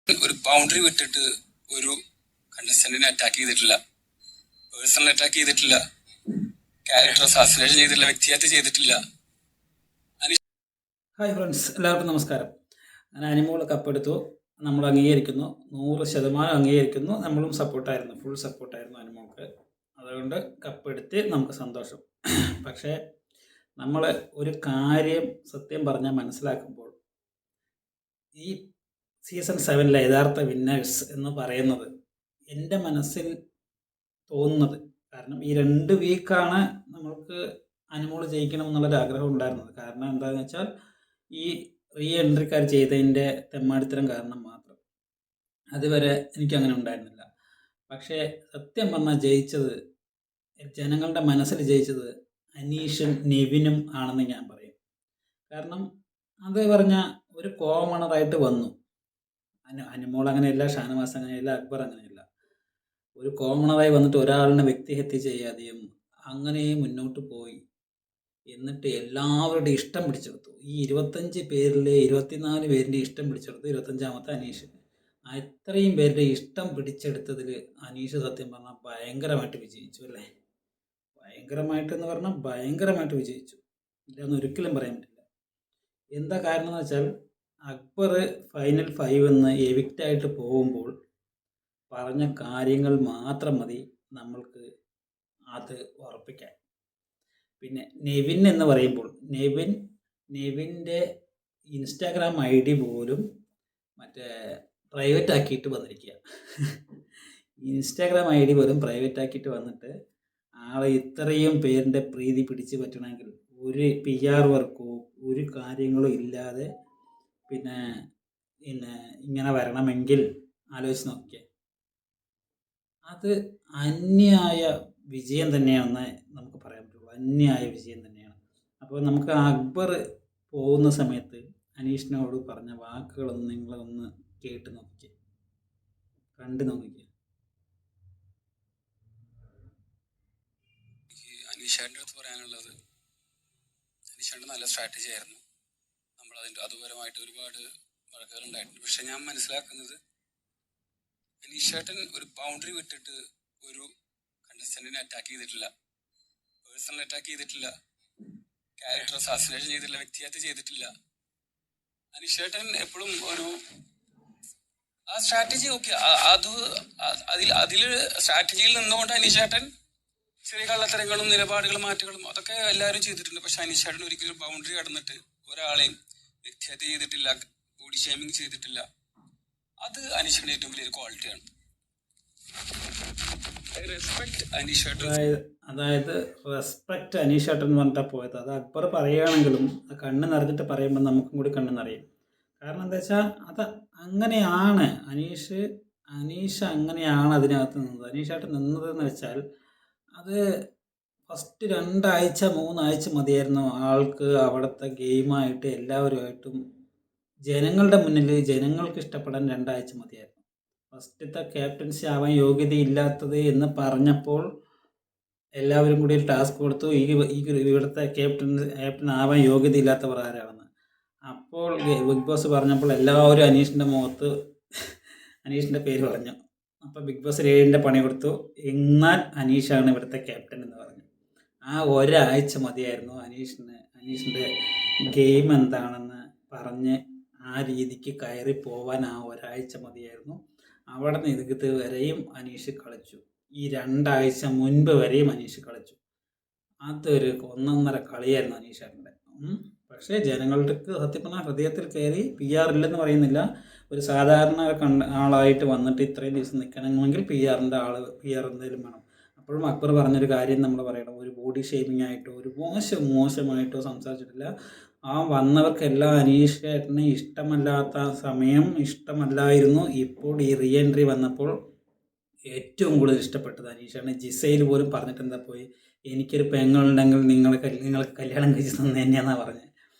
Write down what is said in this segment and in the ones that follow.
ഒരു ബൗണ്ടറി വിട്ടിട്ട് ഒരു കണ്ടസ്റ്റന്റിനെ അറ്റാക്ക് ചെയ്തിട്ടില്ല, പേഴ്സണൽ അറ്റാക്ക് ചെയ്തിട്ടില്ല, ക്യാരക്ടർ അസാസിനേഷൻ ചെയ്തിട്ടില്ല, വ്യക്തിഹത്യ ചെയ്തിട്ടില്ല. ഹായ് ഫ്രണ്ട്സ്, എല്ലാവർക്കും നമസ്കാരം. ഞാൻ അനിമോൾ കപ്പെടുത്തു, നമ്മൾ അംഗീകരിക്കുന്നു, 100% അംഗീകരിക്കുന്നു. നമ്മളും സപ്പോർട്ടായിരുന്നു, ഫുൾ സപ്പോർട്ടായിരുന്നു അനിമോൾക്ക്. അതുകൊണ്ട് കപ്പെടുത്തി നമുക്ക് സന്തോഷം. പക്ഷേ നമ്മൾ ഒരു കാര്യം സത്യം പറഞ്ഞാൽ മനസ്സിലാക്കുമ്പോൾ ഈ സീസൺ 7 യഥാർത്ഥ വിന്നേഴ്സ് എന്ന് പറയുന്നത് എൻ്റെ മനസ്സിൽ തോന്നുന്നത്, കാരണം ഈ 2 വീക്കാണ് നമ്മൾക്ക് അനിമോൾ ജയിക്കണം എന്നുള്ളൊരു ആഗ്രഹം ഉണ്ടായിരുന്നത്. കാരണം എന്താണെന്ന് വെച്ചാൽ ഈ റീ എൻട്രിക്കാർ ചെയ്തതിൻ്റെ തെമ്മാടിത്തരം കാരണം മാത്രം. അതുവരെ എനിക്കങ്ങനെ ഉണ്ടായിരുന്നില്ല. പക്ഷേ സത്യം പറഞ്ഞാൽ ജയിച്ചത്, ജനങ്ങളുടെ മനസ്സിൽ ജയിച്ചത് അനീഷും നെവിനും ആണെന്ന് ഞാൻ പറയും. കാരണം അത് പറഞ്ഞാൽ ഒരു കോമണറായിട്ട് വന്നു. അനിമോൾ അങ്ങനെയല്ല, ഷാനവാസ് അങ്ങനെയല്ല, അക്ബർ അങ്ങനെയല്ല. ഒരു കോമണറായി വന്നിട്ട് ഒരാളിനെ വ്യക്തിഹത്യ ചെയ്യാതെയും അങ്ങനെ മുന്നോട്ട് പോയി. എന്നിട്ട് എല്ലാവരുടെ ഇഷ്ടം പിടിച്ചെടുത്തു. ഈ 25 പേരിൽ 24 പേരിൻ്റെ ഇഷ്ടം പിടിച്ചെടുത്തു. 25ാമത്തെ അനീഷ്. ഇത്രയും പേരുടെ ഇഷ്ടം പിടിച്ചെടുത്തതിൽ അനീഷ് സത്യം പറഞ്ഞാൽ ഭയങ്കരമായിട്ട് വിജയിച്ചു അല്ലേ. ഭയങ്കരമായിട്ടെന്ന് പറഞ്ഞാൽ ഭയങ്കരമായിട്ട് വിജയിച്ചു, ഇല്ലാന്ന് ഒരിക്കലും പറയാൻ പറ്റില്ല. എന്താ കാരണം എന്ന് വെച്ചാൽ, അക്ബർ ഫൈനൽ 5 എന്ന് എവിക്റ്റായിട്ട് പോകുമ്പോൾ പറഞ്ഞ കാര്യങ്ങൾ മാത്രം മതി നമ്മൾക്ക് അത് ഉറപ്പിക്കാൻ. പിന്നെ നെവിൻ എന്ന് പറയുമ്പോൾ നെവിൻ്റെ ഇൻസ്റ്റാഗ്രാം ID പോലും മറ്റേ പ്രൈവറ്റ് ആക്കിയിട്ട് വന്നിരിക്കുക. ഇൻസ്റ്റാഗ്രാം ID പോലും പ്രൈവറ്റ് ആക്കിയിട്ട് വന്നിട്ട് ആളെ ഇത്രയും പേരിൻ്റെ പ്രീതി പിടിച്ച് പറ്റണമെങ്കിൽ ഒരു PR വർക്കോ ഒരു കാര്യങ്ങളോ ഇല്ലാതെ പിന്നെ ഇങ്ങനെ വരണമെങ്കിൽ ആലോചിച്ച് നോക്കിയേ. അത് അന്യായ വിജയം തന്നെയാണെന്ന് നമുക്ക് പറയാൻ പറ്റുള്ളൂ. അന്യായ വിജയം തന്നെയാണ്. അപ്പോൾ നമുക്ക് അക്ബർ പോകുന്ന സമയത്ത് അനീഷിനോട് പറഞ്ഞ വാക്കുകളൊന്ന് നിങ്ങളൊന്ന് കേട്ട് നോക്കിക്കേ, കണ്ടു നോക്കിക്കേ. അനീഷേട്ടൻ്റെ അടുത്ത് പറയാനുള്ളത്, അനീഷേട്ടൻ നല്ല സ്ട്രാറ്റജി ആയിരുന്നു. നമ്മൾ അതുപരമായിട്ട് ഒരുപാട് വഴക്കുകൾ ഉണ്ടായിട്ടുണ്ട്. പക്ഷെ ഞാൻ മനസ്സിലാക്കുന്നത്, അനീഷേട്ടൻ ഒരു ബൗണ്ടറി വിട്ടിട്ട് ഒരു കണ്ടസ്റ്റന്റിനെ അറ്റാക്ക് ചെയ്തിട്ടില്ല, പേഴ്സണൽ അറ്റാക്ക് ചെയ്തിട്ടില്ല, ക്യാരക്ടർ അസാസിനേഷൻ ചെയ്തിട്ടില്ല, വ്യക്തിഹത്യ ചെയ്തിട്ടില്ല. അനീഷേട്ടൻ എപ്പോഴും ഒരു ആ സ്ട്രാറ്റജി ഓക്കെ, അതില് സ്ട്രാറ്റജിയിൽ നിന്നുകൊണ്ട് അനീഷേട്ടൻ ചെറിയ കള്ളത്തരങ്ങളും നിലപാടുകളും മാറ്റങ്ങളും അതൊക്കെ എല്ലാവരും ചെയ്തിട്ടുണ്ട്. പക്ഷെ അനീഷേട്ടൻ ഒരിക്കലും ബൗണ്ടറി കടന്നിട്ട് ഒരാളെയും വ്യക്തിഹത്യ ചെയ്തിട്ടില്ല, ബോഡി ഷേമിങ് ചെയ്തിട്ടില്ല. അത് അനീഷേട്ടൻ്റെ ഏറ്റവും വലിയൊരു ക്വാളിറ്റിയാണ്. അതായത് റെസ്പെക്ട് അനീഷേട്ടൻ എന്ന് പറഞ്ഞിട്ടാണ് പോയത്. അത് അക്ബർ പറയുകയാണെങ്കിലും കണ്ണ് നിറഞ്ഞിട്ട് പറയുമ്പോൾ നമുക്കും കൂടി കണ്ണ് നിറയും. കാരണം എന്താ വെച്ചാൽ അത് അങ്ങനെയാണ്. അനീഷ് അങ്ങനെയാണ് അതിനകത്ത് നിന്നത്. അനീഷേട്ടൻ നിന്നതെന്ന് വെച്ചാൽ അത് ഫസ്റ്റ് 2 ആഴ്ച 3 ആഴ്ച മതിയായിരുന്നു ആൾക്ക് അവിടുത്തെ ഗെയിമായിട്ട് എല്ലാവരുമായിട്ടും ജനങ്ങളുടെ മുന്നിൽ ജനങ്ങൾക്ക് ഇഷ്ടപ്പെടാൻ 2 ആഴ്ച മതിയായിരുന്നു. ഫസ്റ്റത്തെ ക്യാപ്റ്റൻസി ആവാൻ യോഗ്യതയില്ലാത്തത് എന്ന് പറഞ്ഞപ്പോൾ എല്ലാവരും കൂടി ഒരു ടാസ്ക് കൊടുത്തു, ഇവിടുത്തെ ക്യാപ്റ്റൻ ആവാൻ യോഗ്യതയില്ലാത്തവർ ആരാണെന്ന്. അപ്പോൾ ബിഗ് ബോസ് പറഞ്ഞപ്പോൾ എല്ലാവരും അനീഷിൻ്റെ പേര് പറഞ്ഞു. അപ്പോൾ ബിഗ് ബോസ് 7ൻ്റെ പണി കൊടുത്തു, എന്നാൽ അനീഷാണ് ഇവിടുത്തെ ക്യാപ്റ്റൻ എന്ന് പറഞ്ഞു. ആ ഒരാഴ്ച മതിയായിരുന്നു അനീഷിൻ്റെ ഗെയിം എന്താണെന്ന് പറഞ്ഞ് ആ രീതിക്ക് കയറി പോവാൻ. ആ ഒരാഴ്ച മതിയായിരുന്നു. അവിടെ നിന്ന് ഇത് വരെയും അനീഷ് കളിച്ചു. ഈ 2 ആഴ്ച മുൻപ് വരെയും അനീഷ് കളിച്ചു. അതൊരു 1.5 കളിയായിരുന്നു അനീഷേട്ടൻ്റെ. പക്ഷേ ജനങ്ങൾക്ക് സത്യം പറഞ്ഞാൽ ഹൃദയത്തിൽ കയറി. PR ഇല്ലെന്ന് പറയുന്നില്ല, ഒരു സാധാരണ ആളായിട്ട് വന്നിട്ട് ഇത്രയും ദിവസം നിൽക്കണമെങ്കിൽ PR എന്തെങ്കിലും വേണം. അപ്പോഴും അക്ബർ പറഞ്ഞൊരു കാര്യം നമ്മൾ പറയണം, ഒരു ബോഡി ഷേമിംഗ് ആയിട്ടോ ഒരു മോശമായിട്ടോ സംസാരിച്ചിട്ടില്ല. ആ വന്നവർക്കെല്ലാം അനീഷേട്ടനെ ഇഷ്ടമല്ലാത്ത സമയം ഇഷ്ടമല്ലായിരുന്നു. ഇപ്പോൾ ഈ റീ എൻട്രി വന്നപ്പോൾ ഏറ്റവും കൂടുതൽ ഇഷ്ടപ്പെട്ടത് അനീഷേട്ടനെ. ജിസയിൽ പോലും പറഞ്ഞിട്ട് എന്താ പോയി, എനിക്കൊരു പെങ്ങളുണ്ടെങ്കിൽ നിങ്ങൾക്ക് കല്യാണം കഴിച്ച് തന്നെ തന്നെയാണെന്നാണ് പറഞ്ഞത്.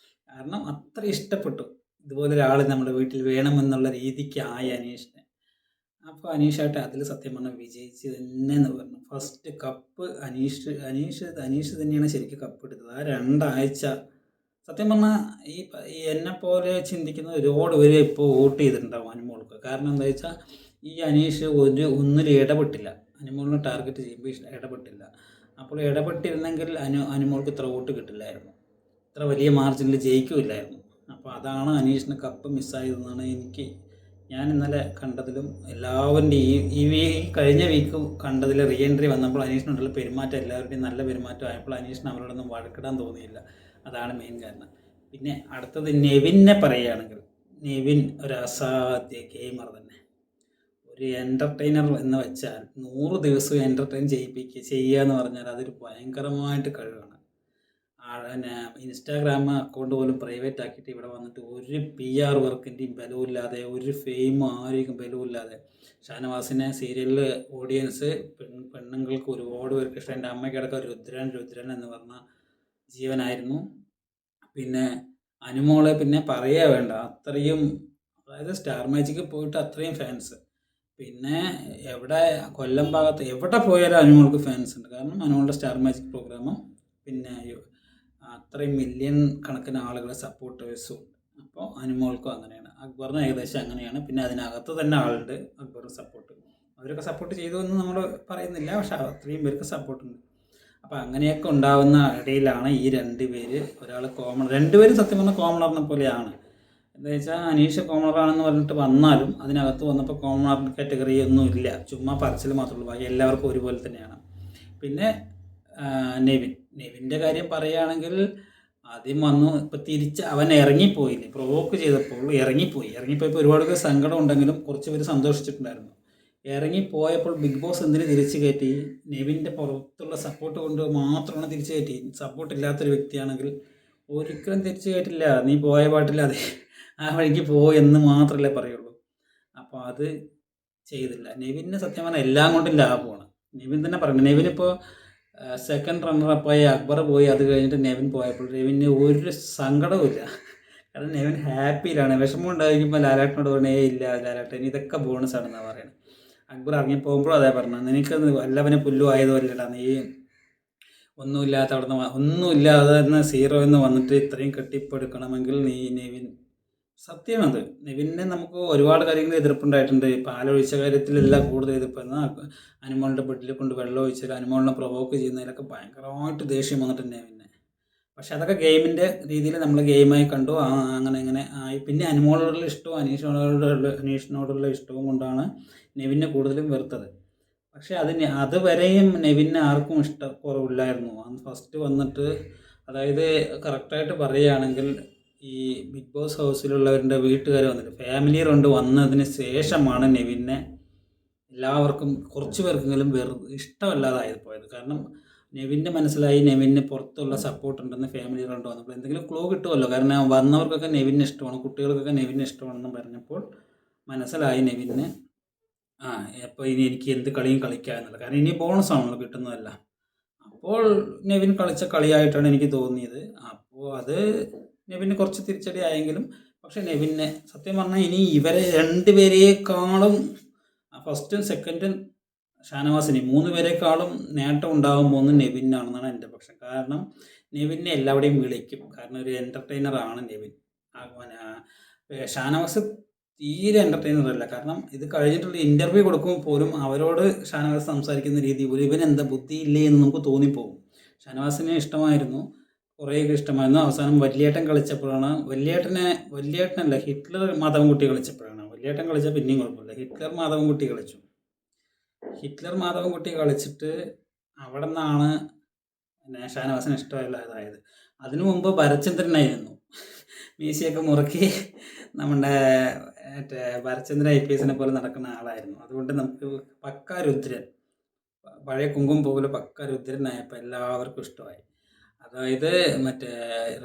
കാരണം അത്ര ഇഷ്ടപ്പെട്ടു, ഇതുപോലൊരാൾ നമ്മുടെ വീട്ടിൽ വേണമെന്നുള്ള രീതിക്ക് ആയി അനീഷിനെ. അപ്പോൾ അനീഷായിട്ട് അതിൽ സത്യം പറഞ്ഞാൽ വിജയിച്ച് തന്നെ എന്ന് പറഞ്ഞു. ഫസ്റ്റ് കപ്പ് അനീഷ് തന്നെയാണ് ശരിക്കും കപ്പ് എടുത്തത്. ആ 2 ആഴ്ച സത്യം പറഞ്ഞാൽ ഈ എന്നെപ്പോലെ ചിന്തിക്കുന്ന ഒരുപാട് പേര് ഇപ്പോൾ വോട്ട് ചെയ്തിട്ടുണ്ടാവും അനുമോൾക്ക്. കാരണം എന്താ വെച്ചാൽ ഈ അനീഷ് ഒന്നിലും ഇടപെട്ടില്ല, അനുമോളിനെ ടാർഗറ്റ് ചെയ്യുമ്പോൾ ഇടപെട്ടില്ല. അപ്പോൾ ഇടപെട്ടിരുന്നെങ്കിൽ അനുമോൾക്ക് ഇത്ര വോട്ട് കിട്ടില്ലായിരുന്നു, ഇത്ര വലിയ മാർജിനിൽ ജയിക്കില്ലായിരുന്നു. അപ്പോൾ അതാണ് അനീഷിന് കപ്പ് മിസ്സായതെന്നാണ് ഞാൻ ഇന്നലെ കണ്ടതിലും എല്ലാവരുടെയും ഈ കഴിഞ്ഞ വീക്ക് കണ്ടതിൽ റീ എൻട്രി വന്നപ്പോൾ അനീഷിനുള്ള പെരുമാറ്റം എല്ലാവരുടെയും നല്ല പെരുമാറ്റം ആയപ്പോൾ അനീഷിന് അവരോടൊന്നും വഴക്കിടാൻ തോന്നിയില്ല. അതാണ് മെയിൻ കാരണം. പിന്നെ അടുത്തത് നെവിനെ പറയുകയാണെങ്കിൽ, നെവിൻ ഒരു അസാധ്യ ഗെയിമർ തന്നെ, ഒരു എൻ്റർടൈനർ എന്ന് വെച്ചാൽ 100 ദിവസവും എൻ്റർടൈൻ ചെയ്യുക എന്ന് പറഞ്ഞാൽ അതൊരു ഭയങ്കരമായിട്ട് കഴിവാണ്. പിന്നെ ഇൻസ്റ്റാഗ്രാം അക്കൗണ്ട് പോലും പ്രൈവറ്റ് ആക്കിയിട്ട് ഇവിടെ വന്നിട്ട് ഒരു PR വർക്കിൻ്റെയും ബലമില്ലാതെ, ഒരു ഫെയിം ആരെയും ബലമില്ലാതെ ഷാനവാസിനെ സീരിയലിൽ ഓഡിയൻസ് പെണ്ണുങ്ങൾക്ക് ഒരുപാട് പേർക്ക് ഇഷ്ടം. എൻ്റെ അമ്മയ്ക്കിടയ്ക്ക് രുദ്രൻ എന്ന് പറഞ്ഞ ജീവനായിരുന്നു. പിന്നെ അനുമോളെ പിന്നെ പറയുക വേണ്ട, അത്രയും, അതായത് സ്റ്റാർ മാജിക്കിൽ പോയിട്ട് അത്രയും ഫാൻസ്. പിന്നെ കൊല്ലം ഭാഗത്ത് എവിടെ പോയാലും അനുമോൾക്ക് ഫാൻസ് ഉണ്ട്. കാരണം അനുമോളുടെ സ്റ്റാർ മാജിക് പ്രോഗ്രാമും പിന്നെ അത്രയും മില്യൺ കണക്കിന് ആളുകളെ സപ്പോർട്ടേഴ്സും ഉണ്ട്. അപ്പോൾ അനുമോൾക്കും അങ്ങനെയാണ്, അക്ബറിന് ഏകദേശം അങ്ങനെയാണ്. പിന്നെ അതിനകത്ത് തന്നെ ആളുണ്ട് അക്ബർ സപ്പോർട്ട്, അവരൊക്കെ സപ്പോർട്ട് ചെയ്തു എന്ന് നമ്മൾ പറയുന്നില്ല, പക്ഷെ അത്രയും പേർക്ക് സപ്പോർട്ടുണ്ട്. അപ്പോൾ അങ്ങനെയൊക്കെ ഉണ്ടാകുന്ന ഇടയിലാണ് ഈ 2 പേര്, ഒരാൾ കോമണർ, 2 പേരും സത്യം പറഞ്ഞാൽ കോമണറിനെ പോലെയാണ്. എന്താ വെച്ചാൽ അനീഷ് കോമണറാണെന്ന് പറഞ്ഞിട്ട് വന്നാലും അതിനകത്ത് വന്നപ്പോൾ കോമണർ കാറ്റഗറി ഒന്നും ഇല്ല, ചുമ്മാ പറച്ചിൽ മാത്രമേ ഉള്ളൂ, ബാക്കി എല്ലാവർക്കും ഒരുപോലെ തന്നെയാണ്. പിന്നെ നെവിൻ്റെ കാര്യം പറയുകയാണെങ്കിൽ ആദ്യം വന്നു, ഇപ്പം തിരിച്ച് അവൻ ഇറങ്ങിപ്പോയില്ലേ, പ്രൊവോക്ക് ചെയ്തപ്പോൾ ഇറങ്ങിപ്പോയപ്പോൾ ഒരുപാട് പേര് സങ്കടം ഉണ്ടെങ്കിലും കുറച്ച് പേര് സന്തോഷിച്ചിട്ടുണ്ടായിരുന്നു. ഇറങ്ങിപ്പോയപ്പോൾ ബിഗ് ബോസ് എന്തിന് തിരിച്ചു കയറ്റി? നെവിൻ്റെ പുറത്തുള്ള സപ്പോർട്ട് കൊണ്ട് മാത്രമാണ് തിരിച്ചു കയറ്റി. സപ്പോർട്ട് ഇല്ലാത്തൊരു വ്യക്തിയാണെങ്കിൽ ഒരിക്കലും തിരിച്ചു കയറ്റില്ല, നീ പോയ പാട്ടില്ലാതെ ആ വഴിക്ക് എന്ന് മാത്രമല്ലേ പറയുള്ളൂ. അപ്പോൾ അത് ചെയ്തില്ല. നെവിന് സത്യം പറഞ്ഞാൽ എല്ലാം കൊണ്ടും ലാഭമാണ്. നെവിൻ തന്നെ പറയുന്നത്, നെവിനിപ്പോൾ സെക്കൻഡ് റണ്ണറപ്പായി അക്ബർ പോയി, അത് കഴിഞ്ഞിട്ട് നെവിൻ പോയപ്പോൾ നെവിന് ഒരു സങ്കടവുമില്ല. കാരണം നെവിൻ ഹാപ്പിയിലാണ്. വിഷമം ഉണ്ടായിരിക്കുമ്പോൾ ലാലേട്ടനോട് പറഞ്ഞേ ഇല്ല ലാലേട്ടൻ ഇതൊക്കെ ബോണസാണെന്നാണ് പറയുന്നത്. അക്ബർ ഇറങ്ങിപ്പോകുമ്പോഴും അതേ പറഞ്ഞത്, നിനക്ക് വല്ലവനെ പുല്ലു ആയതോ അല്ലടാ, നീ ഒന്നുമില്ലാത്ത ഒന്നുമില്ലാതെ സീറോ എന്ന് വന്നിട്ട് ഇത്രയും കെട്ടിപ്പടുക്കണമെങ്കിൽ നീ നെവിൻ, സത്യമാണത്. നെവിനെ നമുക്ക് ഒരുപാട് കാര്യങ്ങൾ എതിർപ്പുണ്ടായിട്ടുണ്ട്. പാലൊഴിച്ച കാര്യത്തിലെല്ലാം കൂടുതൽ എതിർപ്പെടുന്ന, അനുമോളുടെ ബെഡിൽ കൊണ്ട് വെള്ളം ഒഴിച്ചാൽ അനുമോളിനെ പ്രൊവോക്ക് ചെയ്യുന്നതിലൊക്കെ ഭയങ്കരമായിട്ട് ദേഷ്യം വന്നിട്ടുണ്ട് നെവിനെ. പക്ഷെ അതൊക്കെ ഗെയിമിൻ്റെ രീതിയിൽ നമ്മൾ ഗെയിമായി കണ്ടു, അങ്ങനെ ആയി. പിന്നെ അനുമോളോടുള്ള ഇഷ്ടവും അനീഷിനോടുള്ള ഇഷ്ടവും കൊണ്ടാണ് നെവിനെ കൂടുതലും വെറുത്തത്. പക്ഷെ അതുവരെയും നെവിനെ ആർക്കും ഇഷ്ടക്കുറവില്ലായിരുന്നു. ഫസ്റ്റ് വന്നിട്ട്, അതായത് കറക്റ്റായിട്ട് പറയുകയാണെങ്കിൽ ഈ ബിഗ് ബോസ് ഹൗസിലുള്ളവരുടെ വീട്ടുകാർ വന്നിട്ട് ഫാമിലി റൗണ്ട് വന്നതിന് ശേഷമാണ് നെവിനെ എല്ലാവർക്കും, കുറച്ച് പേർക്കെങ്കിലും ഇഷ്ടമല്ലാതായി പോയത്. കാരണം നെവിൻ്റെ മനസ്സിലായി നെവിന് പുറത്തുള്ള സപ്പോർട്ട് ഉണ്ടെന്ന് ഫാമിലി റൗണ്ട് വന്നപ്പോൾ എന്തെങ്കിലും ക്ലൂ കിട്ടുമല്ലോ. കാരണം വന്നവർക്കൊക്കെ നെവിനെ ഇഷ്ടമാണ്, കുട്ടികൾക്കൊക്കെ നെവിനെ ഇഷ്ടമാണെന്ന് പറഞ്ഞപ്പോൾ മനസ്സിലായി നെവിന് അപ്പോൾ ഇനി എനിക്ക് എന്ത് കളിയും കളിക്കുക എന്നുള്ളത്. കാരണം ഇനി ബോണസാണല്ലോ കിട്ടുന്നതല്ല. അപ്പോൾ നെവിൻ കളിച്ച കളിയായിട്ടാണ് എനിക്ക് തോന്നിയത്. അപ്പോൾ അത് നെവിന് കുറച്ച് തിരിച്ചടി ആയെങ്കിലും, പക്ഷെ നെവിനെ സത്യം പറഞ്ഞാൽ ഇനി ഇവരെ 2 പേരെക്കാളും, ഫസ്റ്റും സെക്കൻഡും ഷാനവാസിന് 3 പേരെക്കാളും നേട്ടം ഉണ്ടാകാൻ പോകുന്നത് നെവിനാണെന്നാണ് എൻ്റെ പക്ഷം. കാരണം നെവിനെ എല്ലാവരുടെയും വിളിക്കും, കാരണം ഒരു എൻ്റർടൈനറാണ് നെവിൻ. ഷാനവാസ് തീരെ എൻ്റർടൈനർ അല്ല. കാരണം ഇത് കഴിഞ്ഞിട്ടുള്ള ഇൻ്റർവ്യൂ കൊടുക്കുമ്പോൾ പോലും അവരോട് ഷാനവാസ് സംസാരിക്കുന്ന രീതി പോലും ഇവനെന്താ ബുദ്ധിയില്ലേ എന്ന് നമുക്ക് തോന്നിപ്പോകും. ഷാനവാസിനെ ഇഷ്ടമായിരുന്നു, കുറേയൊക്കെ ഇഷ്ടമായിരുന്നു. അവസാനം വല്യേട്ടൻ കളിച്ചപ്പോഴാണ്, വല്യേട്ടനല്ല ഹിറ്റ്ലർ മാധവൻകുട്ടി കളിച്ചപ്പോഴാണ്, വല്യേട്ടൻ കളിച്ചാൽ പിന്നെയും കുഴപ്പമില്ല, ഹിറ്റ്ലർ മാധവൻകുട്ടി കളിച്ചിട്ട് അവിടെ നിന്നാണ് ഷാനവാസിന് ഇഷ്ടമില്ലാതായത്. അതിനു മുമ്പ് ഭരചന്ദ്രനായിരുന്നു, മീശയൊക്കെ മുറുക്കി നമ്മുടെ ഭരചന്ദ്രൻ IPS പോലെ നടക്കുന്ന ആളായിരുന്നു. അതുകൊണ്ട് നമുക്ക് പക്കാ രുദ്രൻ, പഴയ കുങ്കും പോലെ പക്കാ രുദ്രനായപ്പോൾ എല്ലാവർക്കും ഇഷ്ടമായി. അതായത്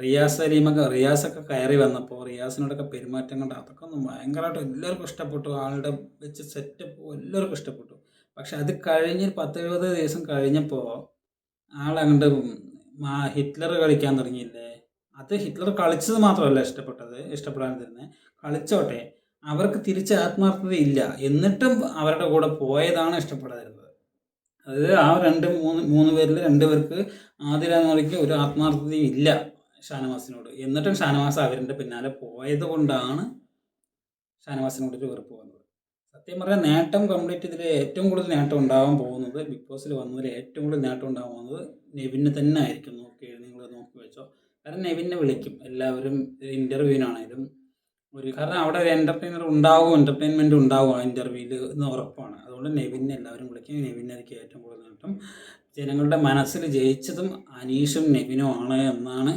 റിയാസൊക്കെ കയറി വന്നപ്പോൾ റിയാസിനോടൊക്കെ പെരുമാറ്റം കൊണ്ട് അതൊക്കെ ഒന്ന് ഭയങ്കരമായിട്ട് എല്ലാവർക്കും ഇഷ്ടപ്പെട്ടു. ആളുടെ വെച്ച് സെറ്റപ്പ് എല്ലാവർക്കും ഇഷ്ടപ്പെട്ടു. പക്ഷെ അത് കഴിഞ്ഞ് 10-70 ദിവസം കഴിഞ്ഞപ്പോൾ ആളങ്ങോട്ട് ഹിറ്റ്ലർ കളിക്കാൻ തുടങ്ങിയില്ലേ. അത് ഹിറ്റ്ലർ കളിച്ചത് മാത്രമല്ല ഇഷ്ടപ്പെടാൻ തരുന്നത്, കളിച്ചോട്ടെ, അവർക്ക് തിരിച്ച് ആത്മാർത്ഥത ഇല്ല, എന്നിട്ടും അവരുടെ കൂടെ പോയതാണ് ഇഷ്ടപ്പെടാതിരുന്നത്. അതായത് ആ 2-3 പേരിൽ 2 പേർക്ക് ആതിരാന്നറിക്ക് ഒരു ആത്മാർത്ഥതയും ഇല്ല ഷാനവാസിനോട്. എന്നിട്ടും ഷാനവാസ് അവരുടെ പിന്നാലെ പോയത് കൊണ്ടാണ് ഷാനവാസിനോട് ഒരു വെറുപ്പ് വന്നത്. സത്യം പറഞ്ഞാൽ നേട്ടം കംപ്ലീറ്റ് ഇതിൽ ഏറ്റവും കൂടുതൽ നേട്ടം ഉണ്ടാകാൻ പോകുന്നത്, ബിഗ് ബോസിൽ വന്നതിൽ ഏറ്റവും കൂടുതൽ നേട്ടം ഉണ്ടാകാൻ പോകുന്നത് നെവിന് തന്നെ ആയിരിക്കും. നിങ്ങൾ നോക്കി വെച്ചോ. കാരണം നെവിനെ വിളിക്കും എല്ലാവരും ഇൻ്റർവ്യൂവിനാണേലും. കാരണം അവിടെ ഒരു എൻ്റർടൈൻമെൻറ്റ് ഉണ്ടാവും ആ ഇൻ്റർവ്യൂവിൽ എന്ന് ഉറപ്പാണ്. അതുകൊണ്ട് നെവിനെ എല്ലാവരും വിളിക്കും. നെവിനായിരിക്കും ഏറ്റവും കൂടുതൽ നേട്ടം. ജനങ്ങളുടെ മനസ്സിൽ ജയിച്ചതും അനീഷും നെവിനും ആണ് എന്നാണ്,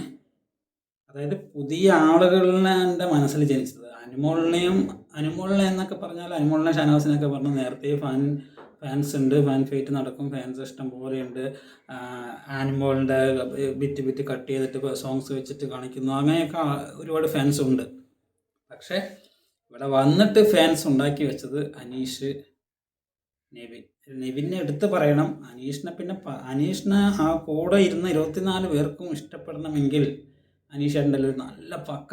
അതായത് പുതിയ ആളുകളിനെ എൻ്റെ മനസ്സിൽ ജനിച്ചത്. അനുമോളിനെ എന്നൊക്കെ പറഞ്ഞാൽ അനുമോളിനെ ഷാനവാസിനൊക്കെ പറഞ്ഞാൽ നേരത്തെ ഫാൻസ് ഉണ്ട്, ഫാൻ ഫൈറ്റ് നടക്കും, ഫാൻസ് ഇഷ്ടം പോലെ ഉണ്ട്. ആനിമോളിൻ്റെ ബിറ്റ് കട്ട് ചെയ്തിട്ട് സോങ്സ് വെച്ചിട്ട് കാണിക്കുന്നു, അങ്ങനെയൊക്കെ ഒരുപാട് ഫാൻസ് ഉണ്ട്. പക്ഷേ ഇവിടെ വന്നിട്ട് ഫാൻസ് ഉണ്ടാക്കി വെച്ചത് അനീഷ്, നെവിനെ എടുത്ത് പറയണം. അനീഷിനെ ആ കൂടെ ഇരുന്ന 24 പേർക്കും ഇഷ്ടപ്പെടണമെങ്കിൽ അനീഷേട്ടൻ്റെ ഒരു നല്ല പക്ക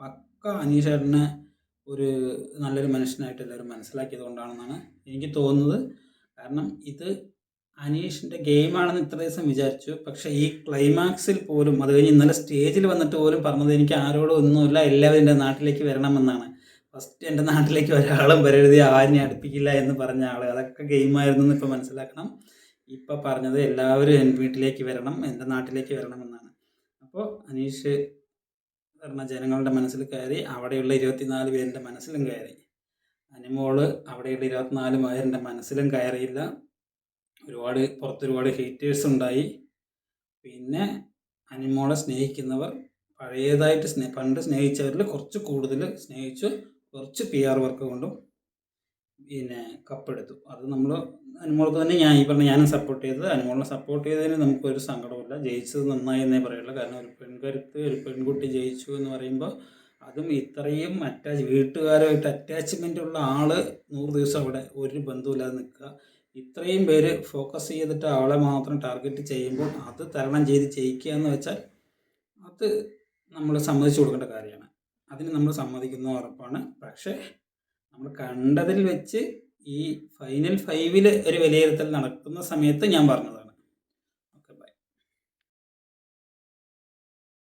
പക്ക അനീഷേട്ടനെ ഒരു നല്ലൊരു മനുഷ്യനായിട്ട് എല്ലാവരും മനസ്സിലാക്കിയത് കൊണ്ടാണെന്നാണ് എനിക്ക് തോന്നുന്നത്. കാരണം ഇത് അനീഷിൻ്റെ ഗെയിമാണെന്ന് ഇത്ര ദിവസം വിചാരിച്ചു. പക്ഷേ ഈ ക്ലൈമാക്സിൽ പോലും, അത് കഴിഞ്ഞ് ഇന്നലെ സ്റ്റേജിൽ വന്നിട്ട് പോലും പറഞ്ഞത് എനിക്ക് ആരോടും ഒന്നുമില്ല, എല്ലാവരും എൻ്റെ നാട്ടിലേക്ക് വരണമെന്നാണ്. ഫസ്റ്റ് എൻ്റെ നാട്ടിലേക്ക് ഒരാളും വരരുത്, ആരിനെ അടുപ്പിക്കില്ല എന്ന് പറഞ്ഞ ആൾ, അതൊക്കെ ഗെയിമായിരുന്നു എന്ന് ഇപ്പോൾ മനസ്സിലാക്കണം. ഇപ്പം പറഞ്ഞത് എല്ലാവരും എൻ്റെ വീട്ടിലേക്ക് വരണം, എൻ്റെ നാട്ടിലേക്ക് വരണമെന്നാണ്. അപ്പോൾ അനീഷ് പറഞ്ഞ ജനങ്ങളുടെ മനസ്സിൽ കയറി, അവിടെയുള്ള 24 പേരുടെ മനസ്സിലും കയറി. അനുമോള് അവിടെയുള്ള 24 പേരുടെ മനസ്സിലും കയറിയില്ല. പുറത്തൊരുപാട് ഹേറ്റേഴ്സ് ഉണ്ടായി. പിന്നെ അനുമോളെ സ്നേഹിക്കുന്നവർ പഴയതായിട്ട് പണ്ട് സ്നേഹിച്ചവരിൽ കുറച്ച് കൂടുതൽ സ്നേഹിച്ചു, കുറച്ച് PR വർക്ക് കൊണ്ടും പിന്നെ കപ്പെടുത്തു. അത് നമ്മൾ അനുമോൾക്ക് തന്നെ ഞാനും സപ്പോർട്ട് ചെയ്തത്. അനുമോളിനെ സപ്പോർട്ട് ചെയ്തതിന് നമുക്കൊരു സങ്കടമില്ല. ജയിച്ചത് നന്നായി എന്നേ പറയുള്ളൂ. കാരണം ഒരു പെൺകുട്ടി ജയിച്ചു എന്ന് പറയുമ്പോൾ, അതും ഇത്രയും വീട്ടുകാരുമായിട്ട് അറ്റാച്ച്മെൻ്റ് ഉള്ള ആൾ 100 ദിവസം അവിടെ ഒരു ബന്ധമില്ലാതെ നിൽക്കുക, ഇത്രയും പേര് ഫോക്കസ് ചെയ്തിട്ട് അവളെ മാത്രം ടാർഗറ്റ് ചെയ്യുമ്പോൾ അത് തരണം ചെയ്ത് ജയിക്കുക എന്ന് വെച്ചാൽ അത് നമ്മൾ സമ്മതിച്ചു കൊടുക്കേണ്ട കാര്യമാണ്. അതിന് നമ്മൾ സമ്മതിക്കുന്ന ഉറപ്പാണ്. പക്ഷേ നമ്മൾ കണ്ടതിൽ വെച്ച് ഈ ഫൈനൽ 5 ഒരു വിലയിരുത്തൽ നടക്കുന്ന സമയത്ത് ഞാൻ പറഞ്ഞതാണ്,